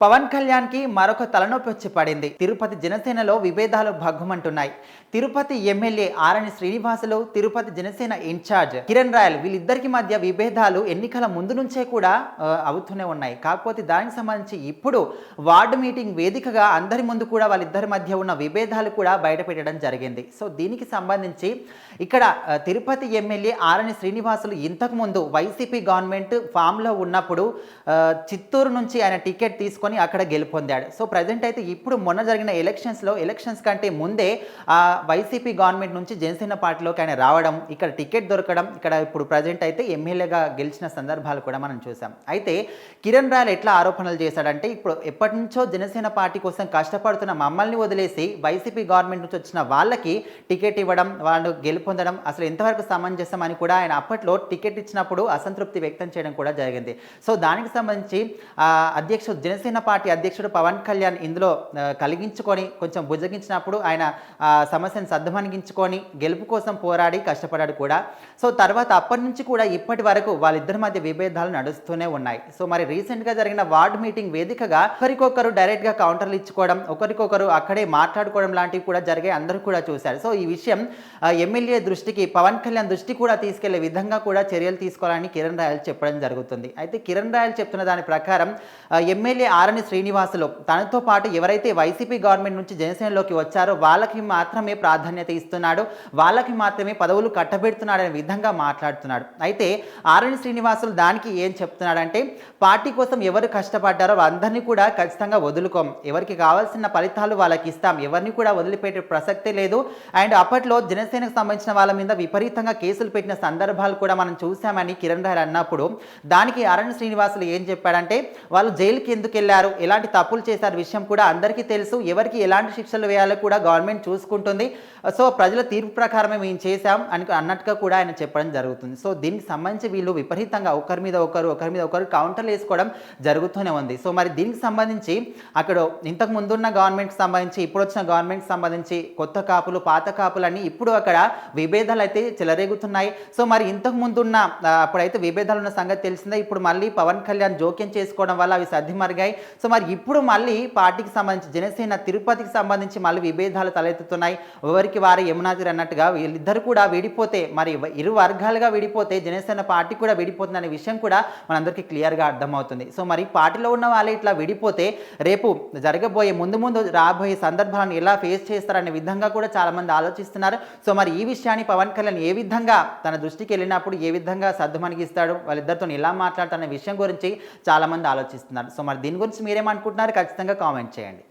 పవన్ కళ్యాణ్కి మరొక తలనొప్పి వచ్చి పడింది. తిరుపతి జనసేనలో విభేదాలు భగ్గుమంటున్నాయి. తిరుపతి ఎమ్మెల్యే ఆరణి శ్రీనివాసులు, తిరుపతి జనసేన ఇన్ఛార్జ్ కిరణ్ రాయల్ వీళ్ళిద్దరికి మధ్య విభేదాలు ఎన్నికల ముందు నుంచే కూడా అవుతూనే ఉన్నాయి. కాకపోతే దానికి సంబంధించి ఇప్పుడు వార్డు మీటింగ్ వేదికగా అందరి ముందు కూడా వాళ్ళిద్దరి మధ్య ఉన్న విభేదాలు కూడా బయటపెట్టడం జరిగింది. సో దీనికి సంబంధించి ఇక్కడ తిరుపతి ఎమ్మెల్యే ఆరణి శ్రీనివాసులు ఇంతకుముందు వైసీపీ గవర్నమెంట్ ఫామ్లో ఉన్నప్పుడు చిత్తూరు నుంచి ఆయన టికెట్ తీసుకొని అక్కడ గెలుపొందాడు. సో ప్రజెంట్ అయితే ఇప్పుడు మొన్న జరిగిన ఎలక్షన్స్ కంటే ముందే వైసీపీ గవర్నమెంట్ నుంచి జనసేన పార్టీలోకి ఆయన రావడం, ఇక్కడ టికెట్ దొరకడం, ఇక్కడ ఇప్పుడు ప్రజెంట్ అయితే ఎమ్మెల్యేగా గెలిచిన సందర్భాలు కూడా మనం చూసాం. అయితే కిరణ్ రాయల్ ఎట్లా ఆరోపణలు చేశాడంటే, ఇప్పుడు ఎప్పటి నుంచో జనసేన పార్టీ కోసం కష్టపడుతున్న మమ్మల్ని వదిలేసి వైసీపీ గవర్నమెంట్ నుంచి వచ్చిన వాళ్ళకి టికెట్ ఇవ్వడం, వాళ్ళు గెలుపొందడం అసలు ఎంతవరకు సమంజసం అని కూడా ఆయన అప్పట్లో టికెట్ ఇచ్చినప్పుడు అసంతృప్తి వ్యక్తం చేయడం కూడా జరిగింది. సో దానికి సంబంధించి జనసేన పార్టీ అధ్యక్షుడు పవన్ కళ్యాణ్ ఇందులో కలిగించుకొని కొంచెం బుజ్జగించినప్పుడు ఆయన సమస్యను సద్దుమణిగించుకొని గెలుపు కోసం పోరాడి కష్టపడాడు కూడా. సో తర్వాత అప్పటి నుంచి కూడా ఇప్పటి వరకు వాళ్ళిద్దరి మధ్య విభేదాలు నడుస్తూనే ఉన్నాయి. సో మరి రీసెంట్గా జరిగిన వార్డు మీటింగ్ వేదికగా ఒకరికొకరు డైరెక్ట్గా కౌంటర్లు ఇచ్చుకోవడం, ఒకరికొకరు అక్కడే మాట్లాడుకోవడం లాంటివి కూడా జరిగాయి, అందరూ కూడా చూశారు. సో ఈ విషయం ఎమ్మెల్యే దృష్టికి, పవన్ కళ్యాణ్ దృష్టి కూడా తీసుకెళ్లే విధంగా కూడా చర్యలు తీసుకోవాలని కిరణ్ రాయల్ చెప్పడం జరుగుతుంది. అయితే కిరణ్ రాయల్ చెప్తున్న దాని ప్రకారం ఎమ్మెల్యే ఆరణి శ్రీనివాసులు తనతో పాటు ఎవరైతే వైసీపీ గవర్నమెంట్ నుంచి జనసేనలోకి వచ్చారో వాళ్ళకి మాత్రమే ప్రాధాన్యత ఇస్తున్నాడు, వాళ్ళకి మాత్రమే పదవులు కట్టబెడుతున్నాడనే విధంగా మాట్లాడుతున్నాడు. అయితే ఆరణి శ్రీనివాసులు దానికి ఏం చెప్తున్నాడంటే, పార్టీ కోసం ఎవరు కష్టపడ్డారో అందరినీ కూడా ఖచ్చితంగా వదులుకోం, ఎవరికి కావాల్సిన ఫలితాలు వాళ్ళకి ఇస్తాం, ఎవరిని కూడా వదిలిపెట్టే ప్రసక్తే లేదు. అండ్ అప్పట్లో జనసేనకు సంబంధించిన వాళ్ళ మీద విపరీతంగా కేసులు పెట్టిన సందర్భాలు కూడా మనం చూసామని కిరణ్ రాయల్ అన్నప్పుడు, దానికి ఆరణి శ్రీనివాసులు ఏం చెప్పాడంటే, వాళ్ళు జైలుకి ఎందుకు వెళ్ళారు, ఎలాంటి తప్పులు చేశారు విషయం కూడా అందరికీ తెలుసు, ఎవరికి ఎలాంటి శిక్షలు వేయాలో కూడా గవర్నమెంట్ చూసుకుంటుంది, సో ప్రజల తీర్పు ప్రకారమే మేము చేశాం అని అన్నట్టుగా కూడా ఆయన చెప్పడం జరుగుతుంది. సో దీనికి సంబంధించి వీళ్ళు విపరీతంగా ఒకరి మీద ఒకరు కౌంటర్లు వేసుకోవడం జరుగుతూనే ఉంది. సో మరి దీనికి సంబంధించి అక్కడ ఇంతకు ముందున్న గవర్నమెంట్కి సంబంధించి, ఇప్పుడు వచ్చిన గవర్నమెంట్కి సంబంధించి కొత్త కాపులు పాత కాపులని ఇప్పుడు అక్కడ విభేదాలు అయితే చెలరేగుతున్నాయి. సో మరి ఇంతకు ముందున్న అప్పుడైతే విభేదాలు ఉన్న సంగతి తెలిసిందే, ఇప్పుడు మళ్ళీ పవన్ కళ్యాణ్ జోక్యం చేసుకోవడం వల్ల అవి సర్దిమరిగాయి. సో మరి ఇప్పుడు మళ్ళీ పార్టీకి సంబంధించి జనసేన తిరుపతికి సంబంధించి మళ్ళీ విభేదాలు తలెత్తుతున్నాయి. ఎవరికి వారి యమునాథిరి అన్నట్టుగా వీళ్ళిద్దరు కూడా విడిపోతే, మరి ఇరు వర్గాలుగా విడిపోతే జనసేన పార్టీ కూడా విడిపోతుంది అనే విషయం కూడా మనందరికీ క్లియర్గా అర్థమవుతుంది. సో మరి పార్టీలో ఉన్న వాళ్ళే ఇట్లా విడిపోతే రేపు జరగబోయే ముందు రాబోయే సందర్భాలను ఎలా ఫేస్ చేస్తారనే విధంగా కూడా చాలామంది ఆలోచిస్తున్నారు. సో మరి ఈ విషయాన్ని పవన్ కళ్యాణ్ ఏ విధంగా తన దృష్టికి వెళ్ళినప్పుడు ఏ విధంగా సర్దుమణిగిస్తాడు, వాళ్ళిద్దరితో ఎలా మాట్లాడతారనే విషయం గురించి చాలామంది ఆలోచిస్తున్నారు. సో మరి దీని గురించి మీరేమనుకుంటున్నారు ఖచ్చితంగా కామెంట్ చేయండి.